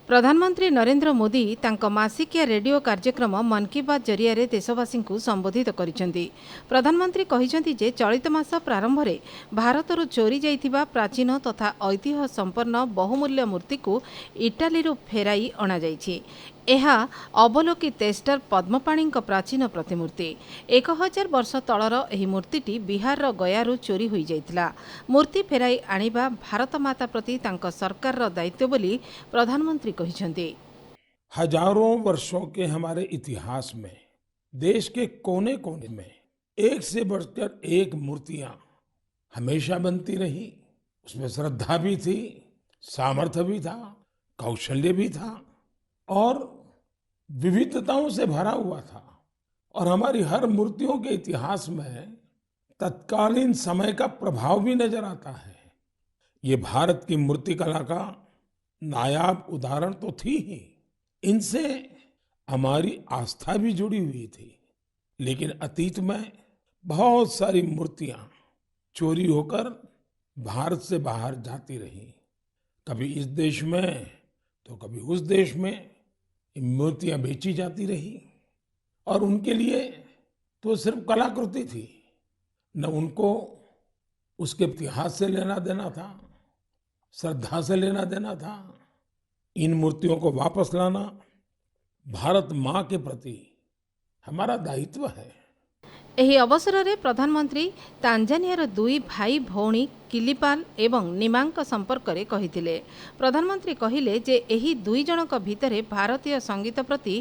प्रधानमंत्री नरेंद्र मोदी तांको मासिकिया रेडियो कार्यक्रम मन की बात जरिया देशवासी को संबोधित करिसेंती। प्रधानमंत्री कहिसेंती जे चलित मास प्रारंभ में भारतरू चोरी जाइथिबा प्राचीन तथा ऐतिह्य संपन्न बहुमूल्य मूर्ति को इटाली फेराई अणा जाइछि। ଏହା ଅବଲୋକିତ ଏଷ୍ଟର ପଦ୍ମପାଣିଙ୍କ ପ୍ରାଚୀନ ପ୍ରତିମୂର୍ତ୍ତି। 1000 ବର୍ଷ ତଳର ଏହି ମୂର୍ତ୍ତିଟି ବିହାରର ଗୟାରୁ ଚୋରି ହୋଇଯାଇଥିଲା। ମୂର୍ତ୍ତି ଫେରାଇ ଆଣିବା ଭାରତ ମାତା ପ୍ରତି ତାଙ୍କ ସରକାରର ଦାୟିତ୍ୱ ବୋଲି ପ୍ରଧାନମନ୍ତ୍ରୀ କହିଛନ୍ତି। हजारों वर्षों के हमारे इतिहास में देश के कोने कोने में एक से बढ़कर एक मूर्तियां हमेशा बनती रही। उसमें श्रद्धा भी थी, सामर्थ्य भी था, कौशल्य भी था और विविधताओं से भरा हुआ था। और हमारी हर मूर्तियों के इतिहास में तत्कालीन समय का प्रभाव भी नजर आता है। ये भारत की मूर्तिकला का नायाब उदाहरण तो थी ही, इनसे हमारी आस्था भी जुड़ी हुई थी। लेकिन अतीत में बहुत सारी मूर्तियां चोरी होकर भारत से बाहर जाती रही, कभी इस देश में तो कभी उस देश में मूर्तियां बेची जाती रही। और उनके लिए तो सिर्फ कलाकृति थी, न उनको उसके इतिहास से लेना देना था, श्रद्धा से लेना देना था। इन मूर्तियों को वापस लाना भारत माँ के प्रति हमारा दायित्व है। ଏହି ଅବସରରେ ପ୍ରଧାନମନ୍ତ୍ରୀ ତାଞ୍ଜାନିଆର ଦୁଇ ଭାଇ ଭଉଣୀ କିଲିପାଲ ଏବଂ ନିମାଙ୍କ ସମ୍ପର୍କରେ କହିଥିଲେ। ପ୍ରଧାନମନ୍ତ୍ରୀ କହିଲେ ଯେ ଏହି ଦୁଇ ଜଣଙ୍କ ଭିତରେ ଭାରତୀୟ ସଙ୍ଗୀତ ପ୍ରତି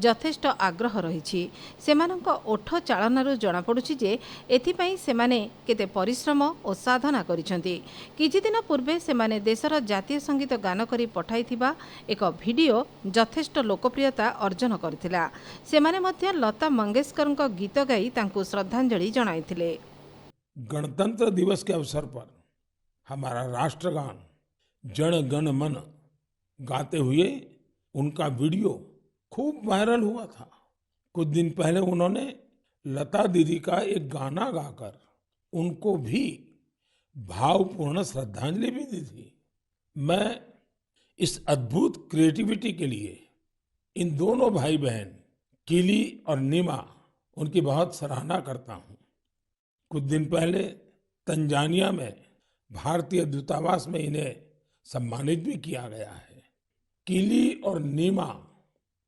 ଯଥେଷ୍ଟ ଆଗ୍ରହ ରହିଛି। ସେମାନଙ୍କ ଓଠ ଚାଳନାରୁ ଜଣାପଡ଼ୁଛି ଯେ ଏଥିପାଇଁ ସେମାନେ କେତେ ପରିଶ୍ରମ ଓ ସାଧନା କରିଛନ୍ତି। କିଛିଦିନ ପୂର୍ବେ ସେମାନେ ଦେଶର ଜାତୀୟ ସଙ୍ଗୀତ ଗାନ କରି ପଠାଇଥିବା ଏକ ଭିଡିଓ ଯଥେଷ୍ଟ ଲୋକପ୍ରିୟତା ଅର୍ଜନ କରିଥିଲା। ସେମାନେ ମଧ୍ୟ ଲତା ମଙ୍ଗେଶକରଙ୍କ ଗୀତ ଗାଇ ତାଙ୍କୁ श्रद्धांजलि जणाइथिले। गणतंत्र दिवस के अवसर पर हमारा राष्ट्रगान जन गण मन गाते हुए उनका वीडियो खूब वायरल हुआ था। कुछ दिन पहले उन्होंने लता दीदी का एक गाना गाकर उनको भी भावपूर्ण श्रद्धांजलि भी दी थी। मैं इस अद्भुत क्रिएटिविटी के लिए इन दोनों भाई बहन किली और नीमा उनकी बहुत सराहना करता हूं। कुछ दिन पहले तंजानिया में भारतीय दूतावास में इन्हें सम्मानित भी किया गया है। किली और नीमा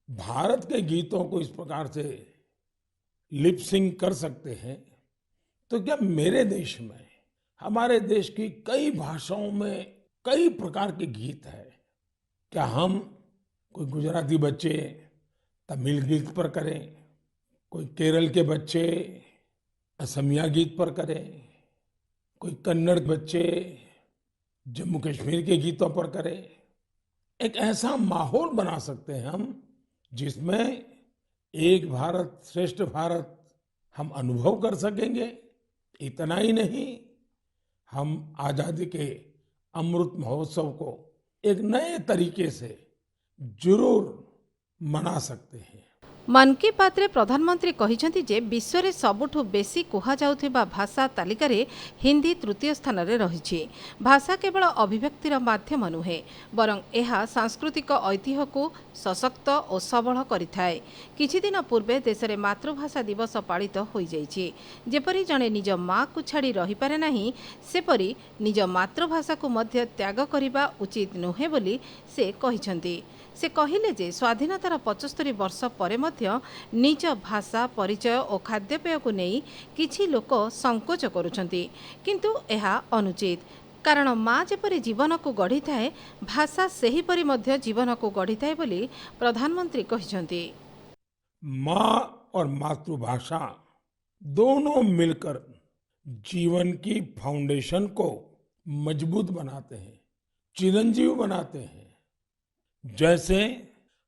भारत के गीतों को इस प्रकार से लिप सिंक कर सकते हैं, तो क्या मेरे देश में, हमारे देश की कई भाषाओं में कई प्रकार के गीत हैं, क्या हम कोई गुजराती बच्चे तमिल गीत पर करें, कोई केरल के बच्चे असमिया गीत पर करें, कोई कन्नड़ बच्चे जम्मू कश्मीर के गीतों पर करें। एक ऐसा माहौल बना सकते हैं हम जिसमें एक भारत श्रेष्ठ भारत हम अनुभव कर सकेंगे। इतना ही नहीं, हम आजादी के अमृत महोत्सव को एक नए तरीके से जरूर मना सकते हैं। मन की बात रे प्रधानमंत्री कहिसेंती जे विश्व रे सबुठु बेसी कुहा जाउथिबा भाषा तालिकारे हिंदी तृतीय स्थान रे रहिछि। भाषा केवल अभिव्यक्तिर माध्यम नुहे, बरं एहा सांस्कृतिक ऐतिह्य को सशक्त और सबल करिथाए। किछि दिन पूर्वे देश में मातृभाषा दिवस पालित होई जाइछि। जेपरि जणे निज माँ को छाड़ी रहि पारे नाही, सेपरि निज मातृभाषा को मध्य त्याग करिबा उचित नुहे बोली से कहिसेंती। से कहिले जे स्वाधीनतार 75 वर्ष परे मध्य निज भाषा परिचय और खाद्यपेय को नहीं किछि लोक संकोच करुछंती, किंतु एहा अनुचित। कारण माँ जेपरि जीवन को गढ़ी थाए, भाषा सेही परि मध्य जीवन को गढ़ी थाए बोली प्रधानमंत्री कहिसेंती। माँ और मातृभाषा दोनों मिलकर जीवन की फाउंडेशन को मजबूत बनाते हैं, चिरंजीव बनाते हैं। जैसे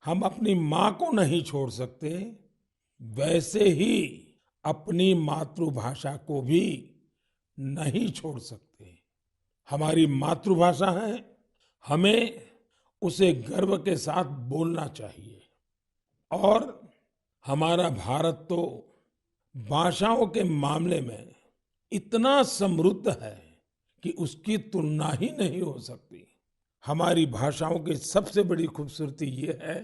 हम अपनी माँ को नहीं छोड़ सकते, वैसे ही अपनी मातृभाषा को भी नहीं छोड़ सकते। हमारी मातृभाषा है, हमें उसे गर्व के साथ बोलना चाहिए। और हमारा भारत तो भाषाओं के मामले में इतना समृद्ध है कि उसकी तुलना ही नहीं हो सकती। हमारी भाषाओं की सबसे बड़ी खूबसूरती ये है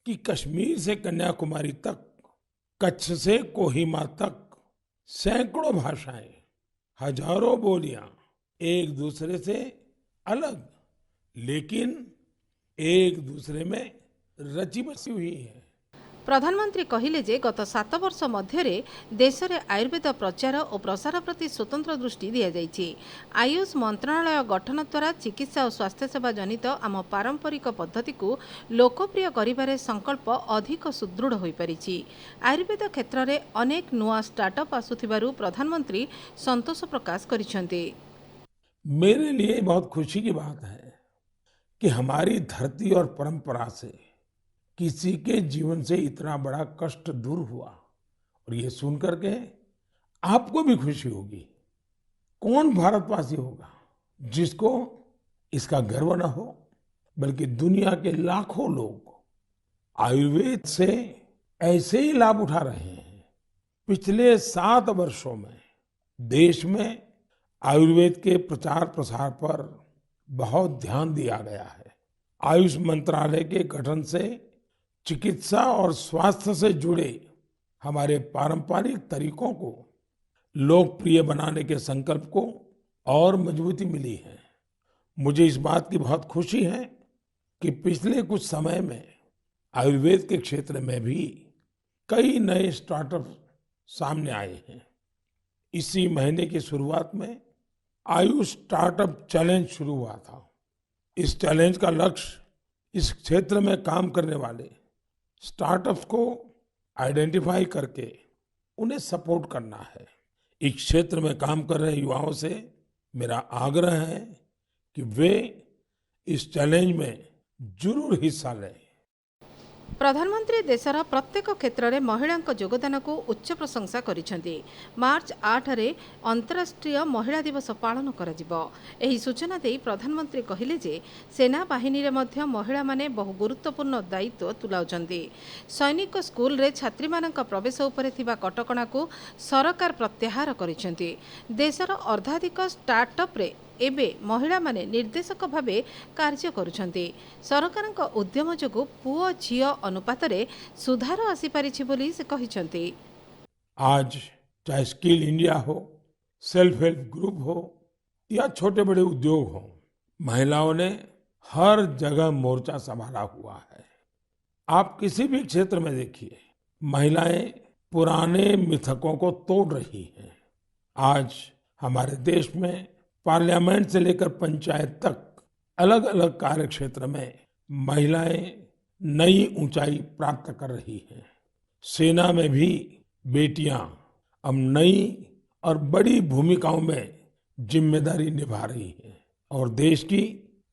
कि कश्मीर से कन्याकुमारी तक, कच्छ से कोहिमा तक सैकड़ों भाषाएं, हजारों बोलियां एक दूसरे से अलग, लेकिन एक दूसरे में रची बसी हुई है। प्रधानमंत्री कहिले जे गत 7 वर्ष मध्यरे देश में आयुर्वेद प्रचार और प्रसार प्रति स्वतंत्र दृष्टि दि जाइछि। आयुष मंत्रालय गठन द्वारा चिकित्सा और स्वास्थ्य सेवा जनित आम पारंपरिक पद्धति को लोकप्रिय करिबारे संकल्प अधिक सुदृढ़ होई परिछि। आयुर्वेद क्षेत्र में अनेक नुआ स्टार्टअप आसुथिबारु प्रधानमंत्री संतोष प्रकाश करिसेंति। मेरे लिए बहुत खुशी की बात है कि हमारी धरती और परंपरा से किसी के जीवन से इतना बड़ा कष्ट दूर हुआ, और ये सुनकर के आपको भी खुशी होगी। कौन भारतवासी होगा जिसको इसका गर्व न हो, बल्कि दुनिया के लाखों लोग आयुर्वेद से ऐसे ही लाभ उठा रहे हैं। पिछले 7 वर्षों में देश में आयुर्वेद के प्रचार प्रसार पर बहुत ध्यान दिया गया है। आयुष मंत्रालय के गठन से चिकित्सा और स्वास्थ्य से जुड़े हमारे पारंपरिक तरीकों को लोकप्रिय बनाने के संकल्प को और मजबूती मिली है। मुझे इस बात की बहुत खुशी है कि पिछले कुछ समय में आयुर्वेद के क्षेत्र में भी कई नए स्टार्टअप सामने आए हैं। इसी महीने की शुरुआत में आयुष स्टार्टअप चैलेंज शुरू हुआ था। इस चैलेंज का लक्ष्य इस क्षेत्र में काम करने वाले स्टार्टअप्स को आइडेंटिफाई करके उन्हें सपोर्ट करना है। इस क्षेत्र में काम कर रहे युवाओं से मेरा आग्रह है कि वे इस चैलेंज में जरूर हिस्सा लें। प्रधानमंत्री देशर प्रत्येक क्षेत्र में महिला योगदान को उच्च प्रशंसा करिसेंति। मार्च 8 रे अंतर्राष्ट्रीय महिला दिवस पालन करा। एही सूचना दे प्रधानमंत्री कहिले जे सेना बाहिनी रे मध्य महिला माने बहु गुरुत्वपूर्ण दायित्व तुलाउछन्ति। सैनिक स्कूल रे छात्री मानक प्रवेश उपरे थिबा कटकणा को सरकार प्रत्याहार करिसेंति। देशर अर्धाधिक स्टार्टअप रे एबे महिला माने निर्देशक भावे कार्य करुछन्ति। सरकारक उद्यम जोगु पुओ झियो अनुपात रे सुधार आसी पारिछि बोली से कहिसन्ति। आज चाहे स्किल इंडिया हो, सेल्फ हेल्प ग्रुप हो या छोटे बड़े उद्योग हो, महिलाओं ने हर जगह मोर्चा संभाला हुआ है। आप किसी भी क्षेत्र में देखिए, महिलाएं पुराने मिथकों को तोड़ रही हैं। आज हमारे देश में पार्लियामेंट से लेकर पंचायत तक अलग अलग कार्य क्षेत्र में महिलाएं नई ऊंचाई प्राप्त कर रही हैं। सेना में भी बेटियां अब नई और बड़ी भूमिकाओं में जिम्मेदारी निभा रही हैं और देश की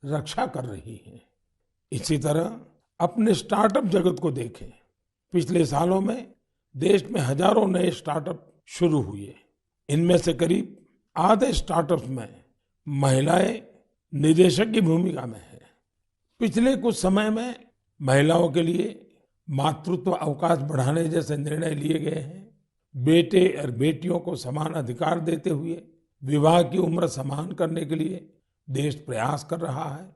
रक्षा कर रही हैं। इसी तरह अपने स्टार्टअप जगत को देखें। पिछले सालों में देश में हजारों नए स्टार्टअप शुरू हुए। इनमें से करीब आधे स्टार्टअप्स में महिलाएं निदेशक की भूमिका में है। पिछले कुछ समय में महिलाओं के लिए मातृत्व अवकाश बढ़ाने जैसे निर्णय लिए गए हैं। बेटे और बेटियों को समान अधिकार देते हुए विवाह की उम्र समान करने के लिए देश प्रयास कर रहा है।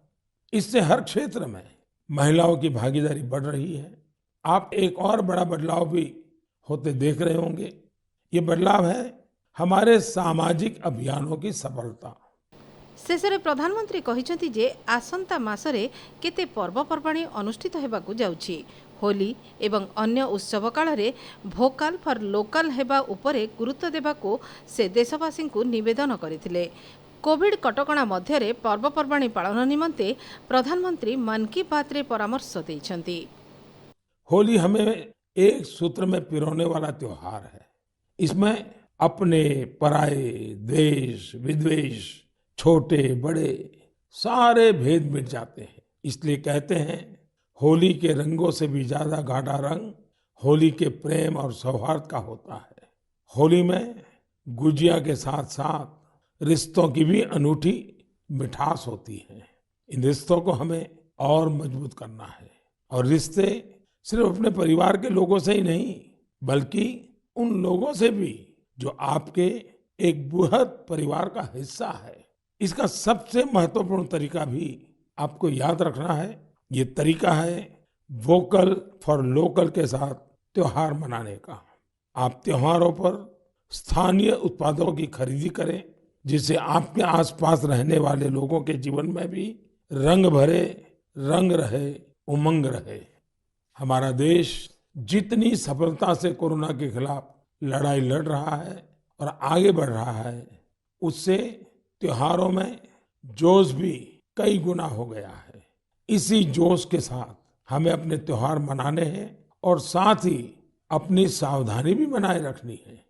इससे हर क्षेत्र में महिलाओं की भागीदारी बढ़ रही है। आप एक और बड़ा बदलाव भी होते देख रहे होंगे। ये बदलाव है हमारे सामाजिक अभियानों की सफलता। शेषରେ प्रधानमंत्री कहिसेंति जे आसंता मासरे केते पर्वपर्वाणी अनुष्ठित हेबाकु जाउछि। होली एवं अन्य उत्सव काल रे भोकाल फॉर लोकल हेबा उपरे गुरुत्व देबाकु से देशवासी को निवेदन करथिले। कोविड कटकणा मध्यरे पर्वपर्वाणी पालन निमंते प्रधानमंत्री मन की बात रे परामर्श दैछन्ति। होली हमें एक सूत्र में पिरोने वाला त्योहार है। इसमें अपने पराये, द्वेष विद्वेष, छोटे बड़े सारे भेद मिट जाते हैं। इसलिए कहते हैं, होली के रंगों से भी ज्यादा गाढ़ा रंग होली के प्रेम और सौहार्द का होता है। होली में गुजिया के साथ साथ रिश्तों की भी अनूठी मिठास होती है। इन रिश्तों को हमें और मजबूत करना है, और रिश्ते सिर्फ अपने परिवार के लोगों से ही नहीं, बल्कि उन लोगों से भी जो आपके एक बृहद परिवार का हिस्सा है। इसका सबसे महत्वपूर्ण तरीका भी आपको याद रखना है, ये तरीका है वोकल फॉर लोकल के साथ त्योहार मनाने का। आप त्योहारों पर स्थानीय उत्पादों की खरीदी करें, जिससे आपके आसपास रहने वाले लोगों के जीवन में भी रंग भरे, रंग रहे, उमंग रहे। हमारा देश जितनी सफलता से कोरोना के खिलाफ लड़ाई लड़ रहा है और आगे बढ़ रहा है, उससे त्योहारों में जोश भी कई गुना हो गया है। इसी जोश के साथ हमें अपने त्योहार मनाने हैं और साथ ही अपनी सावधानी भी बनाए रखनी है।